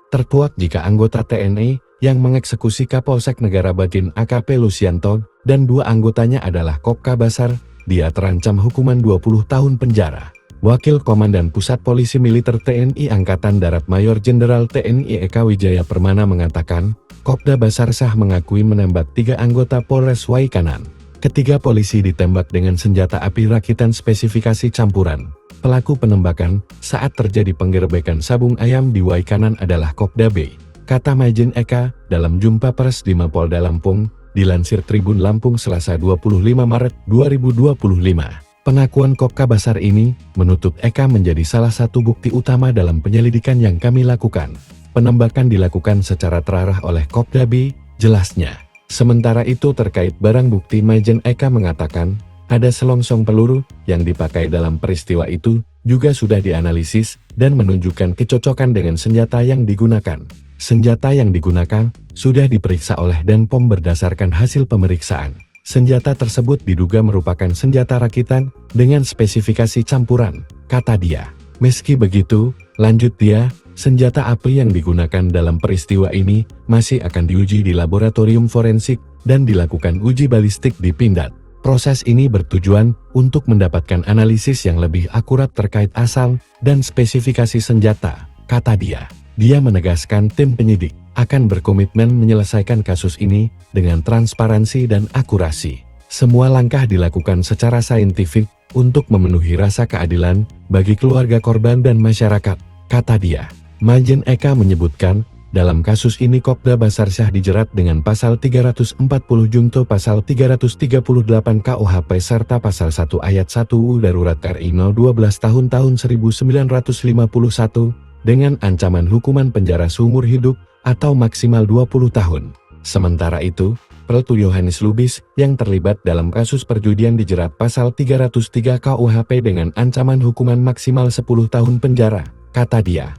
Terkuak jika anggota TNI yang mengeksekusi Kapolsek Negara Batin AKP Lusianto dan 2 anggotanya adalah Kopka Basar, dia terancam hukuman 20 tahun penjara. Wakil Komandan Pusat Polisi Militer TNI Angkatan Darat Mayor Jenderal TNI Eka Wijaya Permana mengatakan, Kopda Basar Shah mengakui menembak 3 anggota Polres Waikanan. Ketiga polisi ditembak dengan senjata api rakitan spesifikasi campuran. Pelaku penembakan saat terjadi penggerebekan sabung ayam di Waikanan adalah Kopda B, kata Majen Eka dalam jumpa pers di Mapolda Lampung, dilansir Tribun Lampung Selasa 25 Maret 2025. Pengakuan Kopka Basar ini menuntut Eka menjadi salah satu bukti utama dalam penyelidikan yang kami lakukan. Penembakan dilakukan secara terarah oleh Kopda B, jelasnya. Sementara itu terkait barang bukti, Majen Eka mengatakan, ada selongsong peluru yang dipakai dalam peristiwa itu juga sudah dianalisis dan menunjukkan kecocokan dengan senjata yang digunakan. Senjata yang digunakan sudah diperiksa oleh Denpom berdasarkan hasil pemeriksaan. Senjata tersebut diduga merupakan senjata rakitan dengan spesifikasi campuran, kata dia. Meski begitu, lanjut dia, senjata api yang digunakan dalam peristiwa ini masih akan diuji di laboratorium forensik dan dilakukan uji balistik di Pindad. Proses ini bertujuan untuk mendapatkan analisis yang lebih akurat terkait asal dan spesifikasi senjata, kata dia. Dia menegaskan tim penyidik akan berkomitmen menyelesaikan kasus ini dengan transparansi dan akurasi. Semua langkah dilakukan secara saintifik untuk memenuhi rasa keadilan bagi keluarga korban dan masyarakat, kata dia. Majen Eka menyebutkan, dalam kasus ini Kopda Basar Shah dijerat dengan pasal 340 junto pasal 338 KUHP serta pasal 1 ayat 1 UU Darurat RI 012 tahun 1951 dengan ancaman hukuman penjara seumur hidup atau maksimal 20 tahun. Sementara itu, Peltu Yohanes Lubis yang terlibat dalam kasus perjudian dijerat pasal 303 KUHP dengan ancaman hukuman maksimal 10 tahun penjara, kata dia.